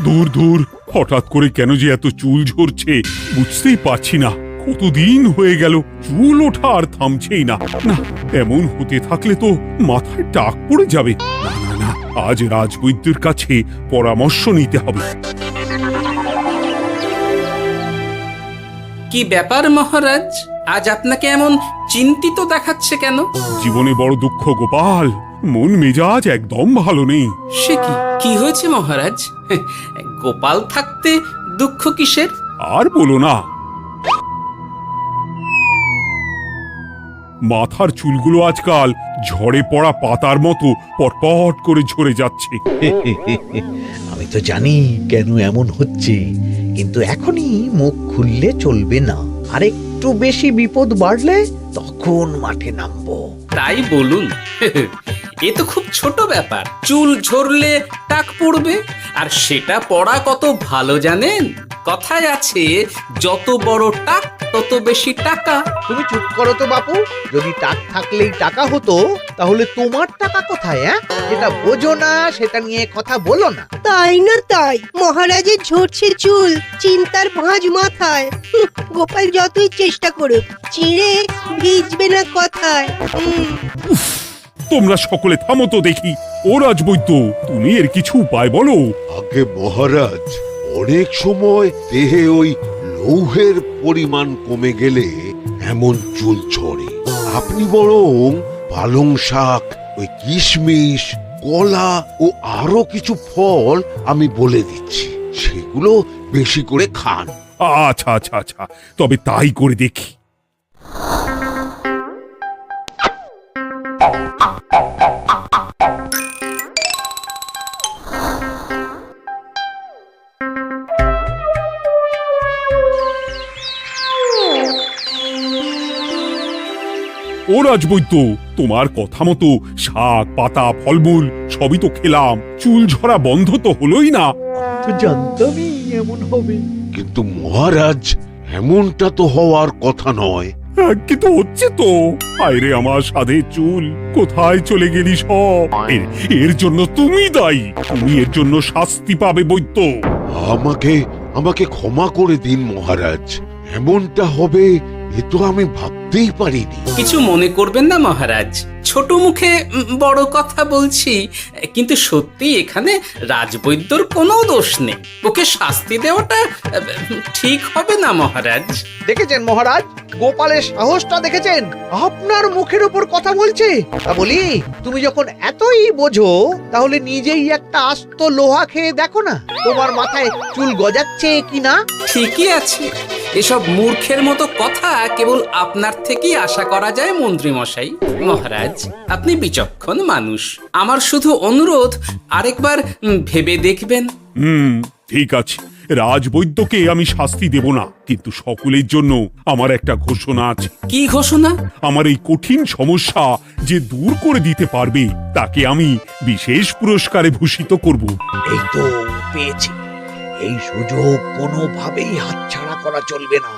দূর দূর, হঠাৎ করে কেন যে এত চুল ঝরছে বুঝতেই পারছি না। কতদিন হয়ে গেল চুল ওঠা আর থামছেই না। না, এমন হতে থাকলে তো মাথায় টাক পড়ে যাবে। না না না, আজ রাজবৈদ্যের কাছে পরামর্শ নিতে হবে। কি ব্যাপার মহারাজ, আজ আপনাকে এমন চিন্তিত দেখাচ্ছে কেন? জীবনে বড় দুঃখ গোপাল, মন মেজাজ একদম ভালো নেই। সে কি হয়েছে মহারাজ? গোপাল থাকতে দুঃখ কিসের? আর বলো না, মাথার চুলগুলো আজকাল ঝড়ে পড়া পাতার মতো পটপট করে ঝরে যাচ্ছে। আমি তো জানি কেন এমন হচ্ছে, কিন্তু এখনই মুখ খুললে চলবে না। আর একটু বেশি বিপদ বাড়লে তখন মাঠে নামবো। তাই বলুন। এ তো খুব ছোট ব্যাপার। চুল ঝরলে টাক পড়বে, আর সেটা পড়া কত ভালো জানেন? কথায় আছে, যত বড় টাক তত বেশি টাকা। তুমি চুপ করো তো বাপু। যদি টাক থাকলেই টাকা হতো, তাহলে তোমার টাকা কোথায়? যেটা বোঝো না সেটা নিয়ে কথা বলো না। তাই না তাই, মহারাজের ঝরছে চুল, চিন্তার ভাঁজ মাথায়। গোপাল যতই চেষ্টা করুক, চিড়ে ভিজবে না কথায়। তোমরা সকলে থামো তো দেখি। ও রাজবৈদ্য, তুমি এর কিছু উপায় বলো। আগে মহারাজ, অনেক সময় দেহে ওই লৌহের পরিমাণ কমে গেলে এমন চুল ঝরে। আপনি বরং পালং শাক, ওই কিশমিশ, কলা ও আরো কিছু ফল আমি বলে দিচ্ছি, সেগুলো বেশি করে খান। আচ্ছা আচ্ছা আচ্ছা, তবে তাই করে দেখি। ও রাজবৈদ্য, তোমার কথা মতো শাক পাতা ফলমূল সবই তো খেলাম, চুল ঝরা বন্ধ তো হলোই না। তো জানতামই এমন হবে। কিন্তু মহারাজ, এমনটা তো হওয়ার কথা নয়। কিন্তু হচ্ছে তো। আরে আমার সাধে চুল, কোথায় চলে গেলি সব? এর জন্য তুমি দায়ী। তুমি এর জন্য শাস্তি পাবে বৈদ্য। আমাকে আমাকে ক্ষমা করে দিন মহারাজ। এমনটা হবে এ তো আমি ভাবতেই পারিনি। কিছু মনে করবেন না মহারাজ, ছোট মুখে বড় কথা বলছি। কিন্তু সত্যি এখানে রাজবৈদ্যর কোনো দোষ নেই। ওকে শাস্তি দেওয়াটা ঠিক হবে না মহারাজ। দেখেছেন মহারাজ, গোপালের সাহসটা দেখেছেন? আপনার মুখের উপর কথা বলছে। তা বলি, তুমি যখন এতই বোঝো, তাহলে নিজেই একটা আস্ত লোহা খেয়ে দেখো না, তোমার মাথায় চুল গজাচ্ছে কিনা। ঠিকই আছে, এসব মূর্খের মতো কথা কেবল আপনার থেকেই আশা করা যায় মন্ত্রী মশাই। মহারাজ, আপনি বিচক্ষণ মানুষ। আমার শুধু অনুরোধ, আরেকবার ভেবে দেখবেন। ঠিক আছে, রাজবৈদ্যকে আমি শাস্তি দেব না, কিন্তু সকলের জন্য আমার একটা ঘোষণা আছে। কি ঘোষণা? আমার এই কঠিন সমস্যা যে দূর করে দিতে পারবে, তাকে আমি বিশেষ পুরস্কারে ভূষিত করব। এই তো পেয়েছি। এই সুযোগ কোনোভাবেই হাতছাড়া করা চলবে না।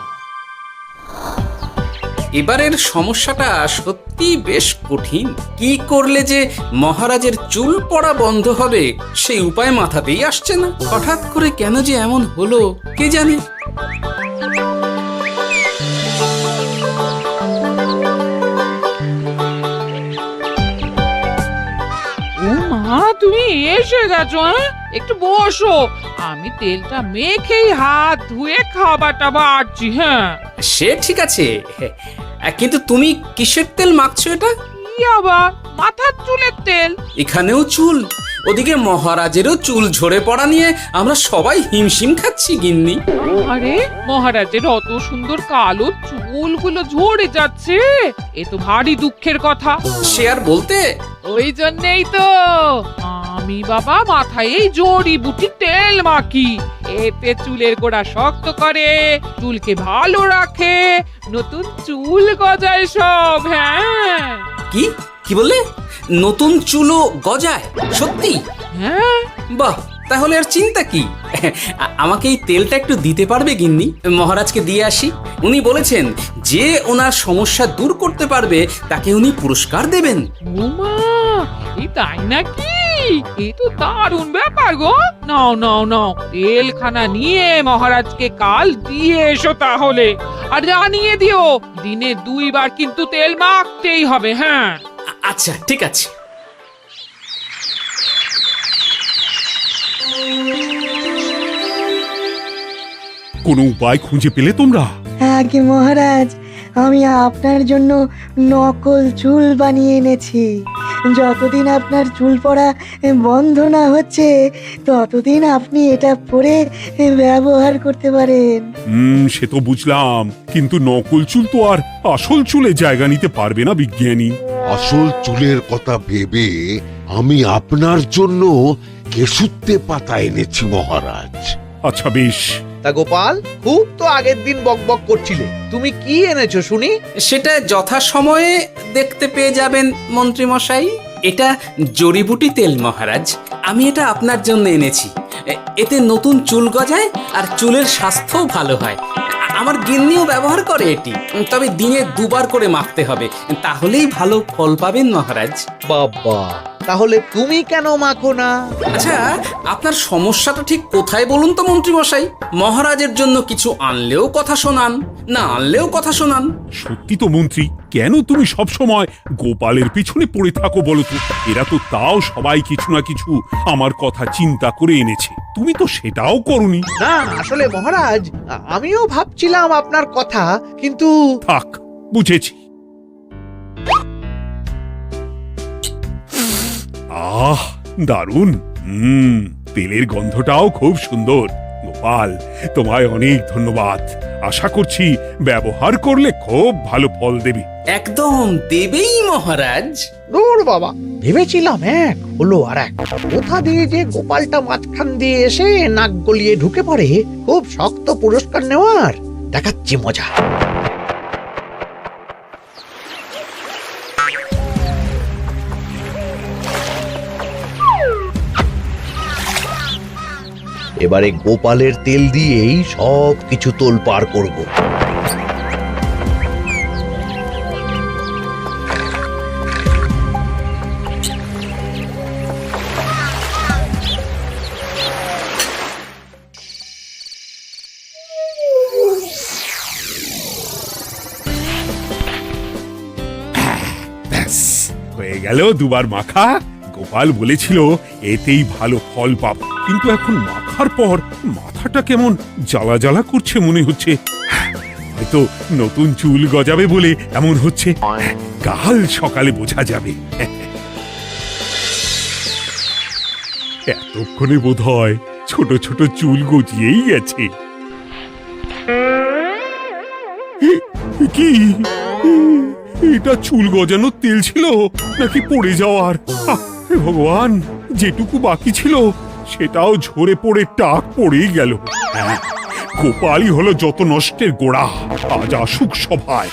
এবারের সমস্যাটা সত্যি বেশ কঠিন। কি করলে যে মহারাজের চুল পড়া বন্ধ হবে সেই উপায় মাথাতেই আসছে না। হঠাৎ করে কেন যে এমন হলো কে জানে। ও মা, তুমি এসে গেছো? একটু বসো, আমি তেলটা মেখেই হাত ধুয়ে খাবারটা বাড়ছি। হ্যাঁ, সে ঠিক আছে, কিন্তু তুমি কিসের তেল মাখছো এটা? কি আবার মাথার চুলের তেল? এখানেও চুল, ওদিকে মহারাজেরও চুল ঝরে পড়া নিয়ে আমরা সবাই হিমশিম খাচ্ছি গিন্নি। আরে, মহারাজের অত সুন্দর কালো চুলগুলো ঝরে যাচ্ছে, এ তো ভারী দুঃখের কথা। সে আর বলতে। ওই জন্যই তো আমি বাবা মাথায় এই জড়িবুটি তেল মাখি। এতে চুলের গোড়া শক্ত করে, চুলকে ভালো রাখে, নতুন চুল গজায় সব। হ্যাঁ। কি কি বললে? নতুন চুলও গজায়? সত্যি? হ্যাঁ। বাহ, তাহলে আর চিন্তা কি? আমাকে এই তেলটা একটু দিতে পারবে গিন্নি? মহারাজকে দিয়ে আসি। উনি বলেছেন যে ওনার সমস্যা দূর করতে পারবে তাকে উনি পুরস্কার দেবেন। ওমা, এই তাই নাকি? এ তো দারুণ ব্যাপার গো। নাও নাও নাও, তেলখানা নিয়ে মহারাজকে কাল দিয়ে এসো তাহলে। আর জানিয়ে দিও, দিনে 2 বার কিন্তু তেল মাখতেই হবে। হ্যাঁ, আচ্ছা, ঠিক আছে। কোনো উপায় খুঁজে পেলে তোমরা? আগে মহারাজ, আমি আপনার জন্য নকল চুল বানিয়ে এনেছি। যতদিন আপনার চুল পড়া বন্ধ না হচ্ছে ততদিন আপনি এটা পরে ব্যবহার করতে পারেন। সে তো বুঝলাম, কিন্তু নকল চুল তো আর আসল চুলে জায়গা নিতে পারবে না বিজ্ঞানী। আসল চুলের কথা ভেবে আমি আপনার জন্য কেশুত্তে পাতা এনেছি মহারাজ। আচ্ছা বেশ। তা গোপাল, খুব তো আগের দিন বকবক করছিলে, তুমি কি এনেছো শুনি? সেটা যথাসময়ে দেখতে পেয়ে যাবেন মন্ত্রী মশাই। এটা জড়িবুটি তেল মহারাজ। আমি এটা আপনার জন্য এনেছি। এতে নতুন চুল গজায় আর চুলের স্বাস্থ্যও ভালো হয়। আমার গিন্নিও ব্যবহার করে এটি, তবে দিনে 2 বার করে মাখতে হবে, তাহলেই ভালো ফল পাবেন মহারাজ। বাবা, তাহলে তুমি কেন মাখো না? আচ্ছা, আপনার সমস্যাটা ঠিক কোথায় বলুন তো মন্ত্রী মশাই? মহারাজের জন্য কিছু আনলেও কথা শোনান, না আনলেও কথা শোনান। সত্যি তো মন্ত্রী, কেন তুমি সব সময় গোপালের পিছনে পড়ে থাকো বলো তো? এরা তো তাও সবাই কিছু না কিছু আমার কথা চিন্তা করে এনেছে, তুমি তো সেটাও করনি। না, আসলে মহারাজ, আমিও ভাবছিলাম আপনার কথা, কিন্তু থাক, বুঝেছি। আহ, দারুণ। তেলের গন্ধটাও খুব সুন্দর। গোপাল, তোমায় অনেক ধন্যবাদ। আশা করছি ব্যবহার করলে খুব ভালো ফল দেবে। একদম দেবেই মহারাজ। দূর বাবা, ভেবেছিলাম এক, হলো আর এক। কোথা দিয়ে যে গোপালটা মাঝখান দিয়ে এসে নাক গলিয়ে ঢুকে পড়ে, খুব শক্ত পুরস্কার নেওয়ার। দেখাচ্ছি মজা। এবারে গোপালের তেল দিয়েই সব কিছু তোলপাড় করব। ব্যাস, হয়ে গেল 2 বার মাখা। গোপাল বলেছিল এতেই ভালো ফল পাব, কিন্তু এখন মাখার পর মাথাটা কেমন জ্বালা জ্বালা করছে মনে হচ্ছে। হয়তো নতুন চুল গজাবে বলে এমন হচ্ছে। কাল সকালে বোঝা যাবে। এতক্ষণে বোধহয় ছোট ছোট চুল গজিয়েই গেছে। কি এটা চুল গজানোর তেল ছিল নাকি পড়ে যাওয়ার? হে ভগবান, যেটুকু বাকি ছিল সেটাও ঝরে পড়ে টাক পড়েই গেল। হ্যাঁ, গোপালই হলো যত নষ্টের গোড়া। আজ আসুক সভায়।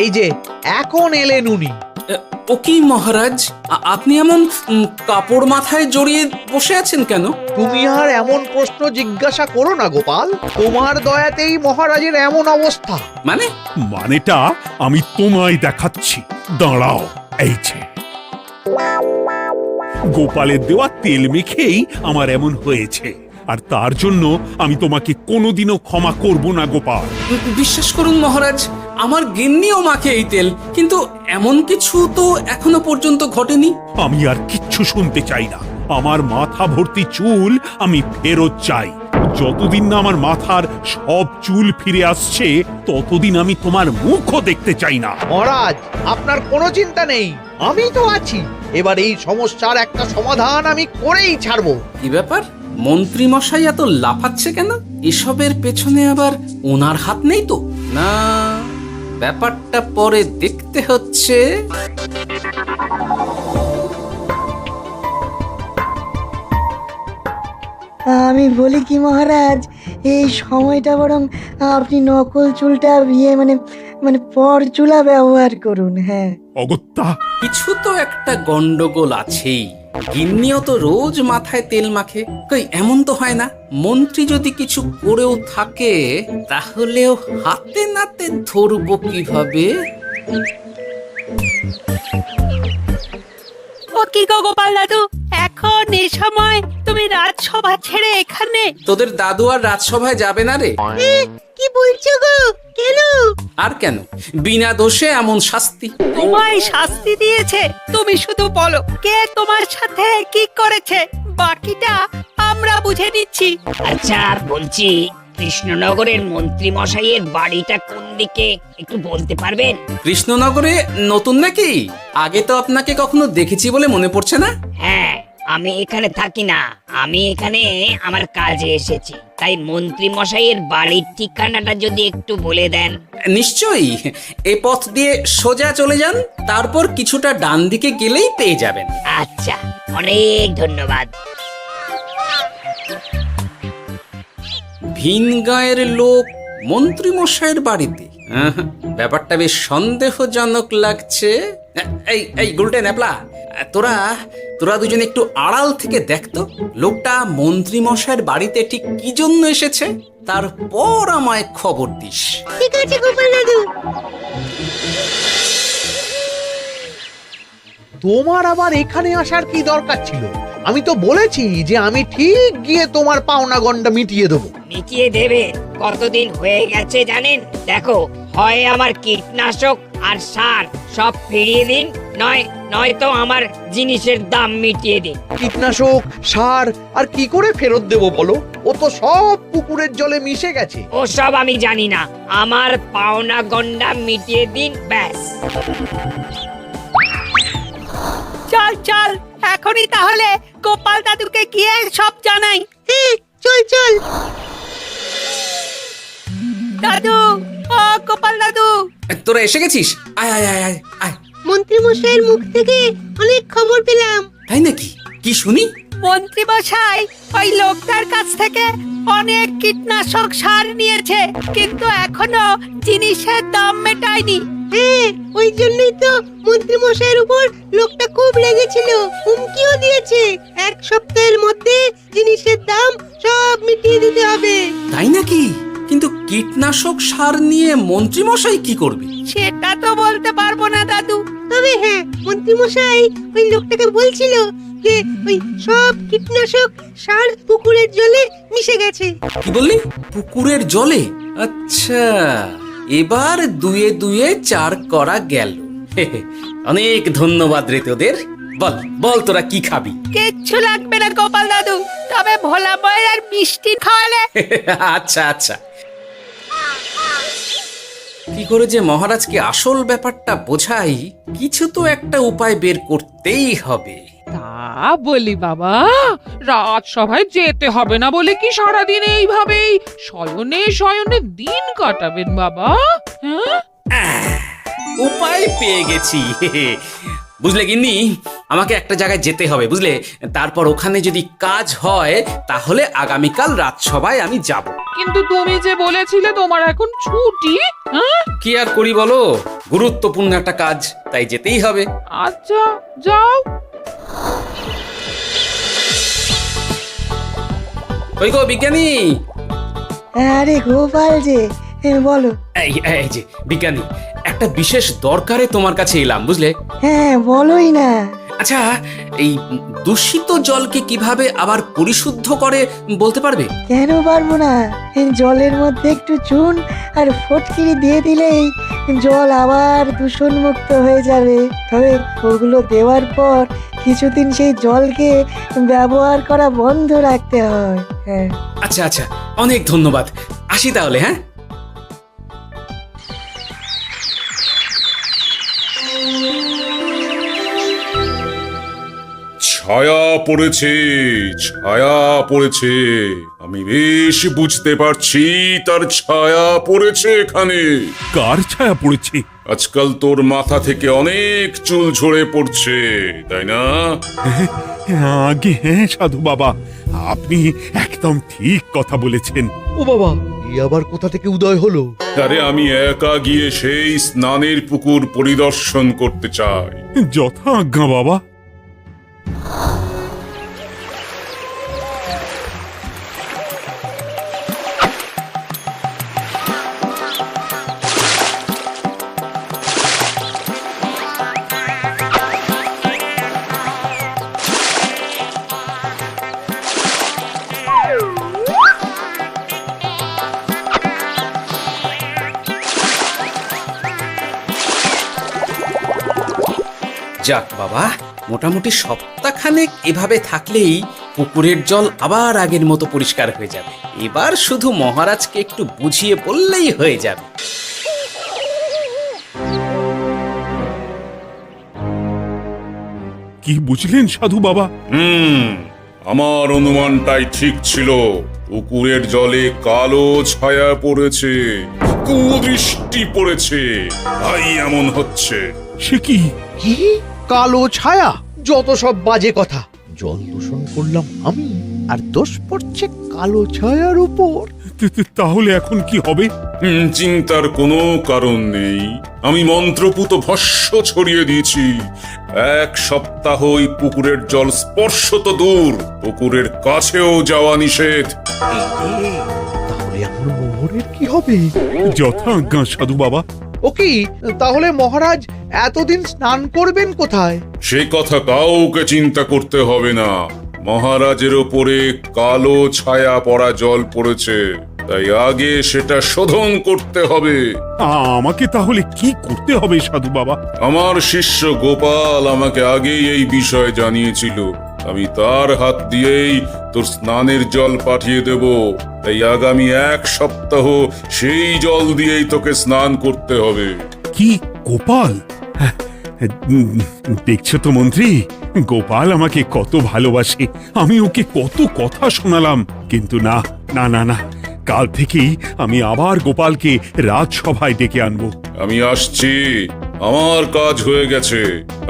এই যে এখন এলেন উনি। ও কি মহারাজ, আপনি এমন কাপড় মাথায় জড়িয়ে বসে আছেন কেন? তুমি আর এমন প্রশ্ন জিজ্ঞাসা করো না গোপাল, তোমার দয়াতেই মহারাজের এমন অবস্থা। মানেটা আমি তোমায় দেখাচ্ছি, দাঁড়াও। এই যে গোপালের দেওয়া তেল মেখেই আমার এমন হয়েছে, আর তার জন্য আমি তোমাকে কোনোদিনও ক্ষমা করব না গোপাল। বিশ্বাস করুন মহারাজ, আমার গিন্নিও মাখে এই তেল, কিন্তু এমন কিছু তো এখনো পর্যন্ত ঘটেনি। আমি আর কিচ্ছু শুনতে চাই না। আমার মাথা ভর্তি চুল আমি ফেরত চাই। যতদিন না আমার মাথার সব চুল ফিরে আসছে ততদিন আমি তোমার মুখও দেখতে চাই না। মহারাজ, আপনার কোনো চিন্তা নেই, আমি তো আছি। এবার এই সমস্যার একটা সমাধান আমি করেই ছাড়বো। কি ব্যাপার, মন্ত্রী মশাই এত লাফাচ্ছে কেন? এসবের পেছনে আবার ওনার হাত নেই তো? না, ব্যাপারটা পরে দেখতে হচ্ছে। আমি বলি কি মহারাজ, এই সময়টা বরং আপনি নকল চুলটা মানে পরচুলা ব্যবহার করুন। হ্যাঁ, অগত্যা কিছু তো একটা গন্ডগোল আছেই। গিন্নিও তো রোজ মাথায় তেল মাখে, কই এমন তো হয় না। মন্ত্রী যদি কিছু করেও থাকে তাহলেও হাতে নাতে ধরবো কিভাবে? ও কি গো গোপাল দাদু, এখন এই সময় তুমি রাজসভা ছেড়ে এখানে? তোদের দাদু আর রাজসভায় যাবে না রে? কি বলছো গো? কেন? আর কেন, বিনা দোষে এমন শাস্তি। তোমায় শাস্তি দিয়েছে, তুমি শুধু বলো কে তোমার সাথে কি করেছে, বাকিটা আমরা বুঝে নিচ্ছি। আচ্ছা বলছি, কৃষ্ণনগরের মন্ত্রী মশাইয়ের বাড়িটা কোন দিকে একটু বলতে পারবেন? কৃষ্ণনগরে নতুন নাকি? আগে তো আপনাকে কখনো দেখেছি বলে মনে পড়ছে না। হ্যাঁ, আমি এখানে থাকি না, আমি এখানে আমার কাজে এসেছি, তাই মন্ত্রী মশাইয়ের বাড়ির ঠিকানাটা যদি একটু বলে দেন। নিশ্চয়ই, এ পথ দিয়ে সোজা চলে যান, তারপর কিছুটা ডান দিকে গেলেই পেয়ে যাবেন। আচ্ছা, অনেক ধন্যবাদ। ভিন গাঁয়ের লোক মন্ত্রী মশাইয়ের বাড়িতে, ব্যাপারটা বেশ সন্দেহজনক লাগছে। এই এই গুলটে ন্যাপলা, তোরা তোরা দুজন একটু আড়াল থেকে দেখতো লোকটা মন্ত্রী মশাইয়ের বাড়িতে ঠিক কি জন্য এসেছে, তারপর আমায় খবর দিস। ঠিক আছে গোপাল দাদু। তোমার আবার এখানে আসার কি দরকার ছিল? আমি তো বলেছি যে আমি ঠিক গিয়ে তোমার পাওনা গন্ডা মিটিয়ে দেবো। মিটিয়ে দেবেন? কতদিন হয়ে গেছে জানেন? দেখো, হয় আমার কীটনাশক আর সার সব ফিরিয়ে দিন, নয়তো আমার জিনিসের দাম মিটিয়ে দিন। কীটনাশক, সার আর কি করে ফেরত দেবো বলো? ও তো সব পুকুরের জলে মিশে গেছে। ওসব আমি জানি না, আমার পাওনা গন্ডা মিটিয়ে দিন, ব্যাস। চল চল, এখনই তাহলে গোপাল দাদুকে গিয়ে সব জানাই। চল চল। দাদু, ও গোপাল দাদু। তোরা এসে গেছিস? আয় আয় আয় আয় আয়। মন্ত্রী মশাইয়ের মুখ থেকে অনেক খবর পেলাম। তাই নাকি? কি শুনি? মন্ত্রী মশাই ওই লোকটার কাছ থেকে অনেক কীটনাশক সার নিয়েছে, কিন্তু এখনো জিনিসের দাম মেটায়নি। হ্যাঁ, ওই জন্যই তো মন্ত্রী মশাইয়ের উপর লোকটা খুব লেগেছিল, হুমকিও দিয়েছে 1 সপ্তাহের মধ্যে জিনিসের দাম সব মিটিয়ে দিতে হবে। তাই নাকি? কিন্তু কীটনাশক সার নিয়ে মন্ত্রী মশাই কি করবে? সেটা তো বলতে পারবো না দাদু। তবে হ্যাঁ, মন্ত্রী মশাই ওই লোকটাকে বলছিল যে ওই সব কীটনাশক সার পুকুরের জলে মিশে গেছে। কি বললি? পুকুরের জলে? আচ্ছা, এবার দুয়ে দুয়ে 4 করা গেল। অনেক ধন্যবাদ রে তোদের। বল বল, তোরা কি খাবি? কিচ্ছু লাগবে না গোপাল দাদু, তবে ভোলা বয়ের আর মিষ্টি খাওয়ালে। আচ্ছা আচ্ছা। কি করে যে মহারাজকে আসল ব্যাপারটা বোঝাই, কিছু তো একটা উপায় বের করতেই হবে। তা বলি বাবা, রাজসভায় যেতে হবে না বলে কি সারাদিন এইভাবেই শয়নে শয়নে দিন কাটাবেন বাবা? হ্যাঁ, উপায় পেয়ে গেছি। বুঝলে গিন্নি, আমাকে একটা জায়গায় যেতে হবে, বুঝলে? তারপর ওখানে যদি কাজ হয় তাহলে আগামীকাল রাজসভায় আমি যাব। কিন্তু তুমি যে বলেছিলে তোমার এখন ছুটি। হ্যাঁ, কি আর করি বলো, গুরুত্বপূর্ণ একটা কাজ, তাই যেতেই হবে। আচ্ছা যাও। ওই গো বিজ্ঞানী। আরে গোপাল যে, বলো। এই যে বিজ্ঞানী, একটা বিশেষ দরকারে তোমার কাছে এলাম, বুঝলে? হ্যাঁ, বলোই না। আচ্ছা, এই দূষিত জলকে কিভাবে আবার পরিশুদ্ধ করে বলতে পারবে? কেন পারবো না? জলের মধ্যে একটু চুন আর ফটকিরি দিয়ে দিলেই জল আবার দূষণমুক্ত হয়ে যাবে। তবে ওগুলো দেওয়ার পর কিছুদিন সেই জলকে ব্যবহার করা বন্ধ রাখতে হয়। হ্যাঁ, আচ্ছা আচ্ছা, অনেক ধন্যবাদ, আসি তাহলে। হ্যাঁ, ছায়া পড়েছে, ছায়া পড়েছে। আমি বেশ বুঝতে পারছি তার ছায়া পড়েছে এখানে। কার ছায়া পড়েছে? আজকাল তোর মাথা থেকে অনেক চুল ঝরে পড়ছে, তাই না? আগে হ্যাঁ সাধু বাবা, আপনি একদম ঠিক কথা বলেছেন। ও বাবা, এই আবার কোথা থেকে উদয় হলো? আরে আমি একা গিয়ে সেই স্নানের পুকুর পরিদর্শন করতে চাই। যথা আজ্ঞা বাবা। যাক বাবা, মোটামুটি সপ্তাহখানেক এভাবে থাকলেই পুকুরের জল আবার আগের মতো পরিষ্কার হয়ে যাবে। এবার শুধু মহারাজকে একটু বুঝিয়ে বললেই হয়ে যাবে। কি বুঝলেন সাধু বাবা? আমার অনুমানটাই ঠিক ছিল। পুকুরের জলে কালো ছায়া পড়েছে, কুদৃষ্টি পড়েছে, তাই এমন হচ্ছে। সে কি? কি কালো ছায়া? যত সব বাজে কথা। জল দূষণ করলাম আমি, আর দোষ পড়ছে কালো ছায়ার উপর। তাহলে এখন কি হবে? চিন্তার কোনো কারণ নেই। আমি মন্ত্রপুত ভস্য ছড়িয়ে দিয়েছি। 1 সপ্তাহ ওই পুকুরের জল স্পর্শ তো দূর, পুকুরের কাছেও যাওয়া নিষেধ। তাহলে আমার মোহরের কি হবে? যথা আজ্ঞা সাধু বাবা। ও কি, তাহলে মহারাজ এতদিন স্নান করবেন কোথায়? সে কথা কাউকে চিন্তা করতে হবে না। মহারাজের ওপরে কালো ছায়া পড়া জল পড়েছে, তাই আগে সেটা শোধন করতে হবে। আমাকে তাহলে কি করতে হবে সাধু বাবা? আমার শিষ্য গোপাল আমাকে আগেই এই বিষয় জানিয়েছিল। আমি তার হাত দিয়েই তোর স্নানের জল পাঠিয়ে দেব। তাই আগামী 1 সপ্তাহ সেই জল দিয়েই তোকে স্নান করতে হবে। কি গোপাল? দেখছো তো মন্ত্রী, গোপাল আমাকে কত ভালোবাসে। আমি ওকে কত কথা শোনালাম, কিন্তু না না না না, কাল থেকেই আমি আবার গোপালকে রাজসভায় ডেকে আনবো। আমি আসছি, আমার কাজ হয়ে গেছে।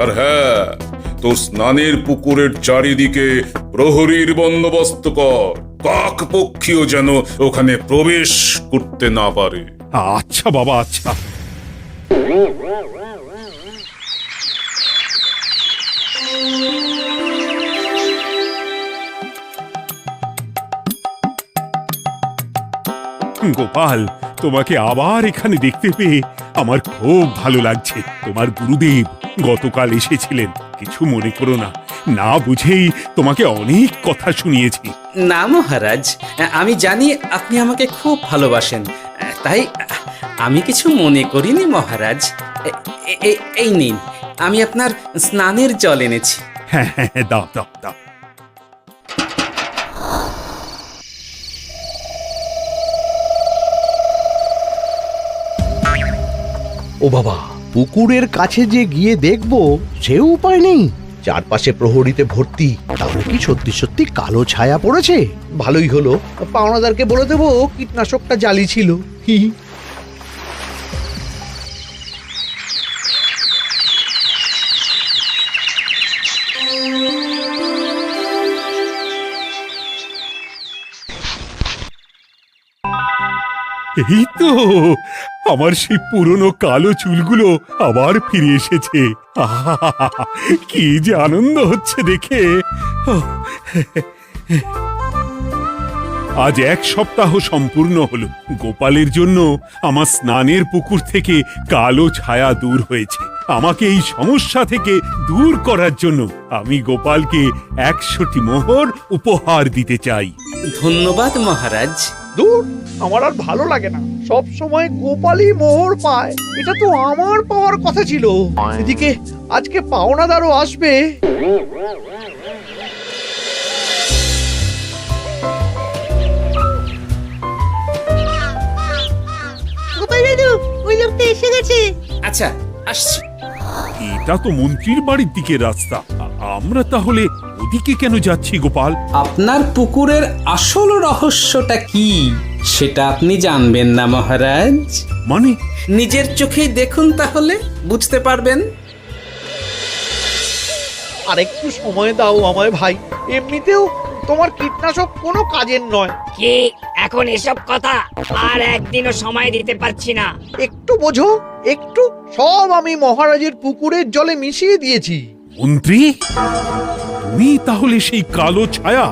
আর হ্যাঁ, তোর স্নানের পুকুরের চারিদিকে প্রহরীর বন্দোবস্ত কর। কাক পক্ষীও যেন ওখানে প্রবেশ করতে না পারে। আচ্ছা বাবা, আচ্ছা। গোপাল, তোমাকে আবার এখানে দেখতে পেয়ে আমার খুব ভালো লাগছে। তোমার গুরুদেব গতকাল এসেছিলেন, কিছু মনে করো না। না বুঝেই তোমাকে অনেক কথা শুনিয়েছি। না মহারাজ, আমি জানি আপনি আমাকে খুব ভালোবাসেন, তাই আমি কিছু মনে করিনি মহারাজ। এই নিন, আমি আপনার স্নানের জল এনেছি। হ্যাঁ হ্যাঁ, দাও দাও দাও। ও বাবা, পুকুরের কাছে যে গিয়ে দেখবো সে উপায় নেই। চারপাশে প্রহরীতে ভর্তি। তাহলে কি সত্যি সত্যি কালো ছায়া পড়েছে? ভালোই হলো, পাওনাদারকে বলে দেবো কীটনাশকটা জালি ছিল। হি হি। এই তো আমার সেই পুরনো কালো চুলগুলো আবার ফিরে এসেছে। আহা, কি যে আনন্দ হচ্ছে দেখে। আজ 1 সপ্তাহ সম্পূর্ণ হলো। গোপালের জন্য আমার স্নানের পুকুর থেকে কালো ছায়া দূর হয়েছে। আমাকে এই সমস্যা থেকে দূর করার জন্য আমি গোপালকে 100টি মোহর উপহার দিতে চাই। ধন্যবাদ মহারাজ। দূর, আমার আর ভালো লাগে না। সব সময় গোপালই মোহর পায়, এটা তো আমার পাওয়ার কথা ছিল। এদিকে আজকে পাওনাদারও আসবে। গোপাল দাদু, ওই লোকটা এসে গেছে। আচ্ছা, আসছি। এটা তো মন্ত্রীর বাড়ির দিকে রাস্তা। আমরা তাহলে ওদিকে কেন যাচ্ছি গোপাল? আপনার পুকুরের আসল রহস্যটা কি সেটা আপনি জানবেন না মহারাজ? মানে? নিজের চোখেই দেখুন, তাহলে বুঝতে পারবেন। আর একটু সময় দাও আমায় ভাই, এমনিতেও তোমার কীটনাশক কোনো কাজের নয়। কি এখন এসব কথা আর একদিনও সময় দিতে পারছি না। একটু বোঝো, একটু। সব আমি মহারাজের পুকুরের জলে মিশিয়ে দিয়েছি। মন্ত্রী, তুমি তাহলে সেই কালো ছায়া?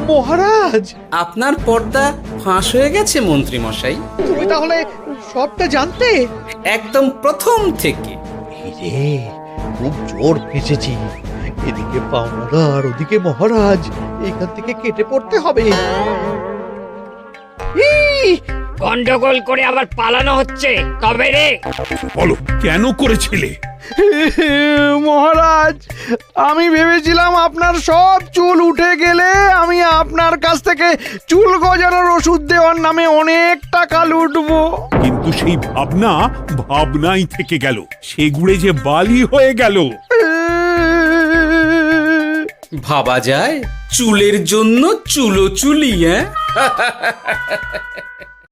মহারাজ, আপনার পর্দা ফাঁস হয়ে গেছে মন্ত্রী মশাই। তুমি তাহলে সবটা জানতে? একদম প্রথম থেকে। এই রে, খুব জোর ফেঁসেছি। এদিকে পাওনাদার, ওদিকে মহারাজ, এখান থেকে কেটে পড়তে হবে। এই, গন্ডগোল করে আবার পালানো হচ্ছে তবে রে। বলো, কেন করেছিলে? মহারাজ, আমি ভেবেছিলাম আপনার সব চুল উঠে গেলে আমি আপনার কাছ থেকে চুল গজানোর ওষুধ দেওয়ার নামে অনেক টাকা লুটবো। কিন্তু সেই ভাবনা ভাবনাই থেকে গেল, সেগুড়ে যে বালি হয়ে গেল। ভাবা যায় চুলের জন্য চুলো চুলি, হ্যাঁ?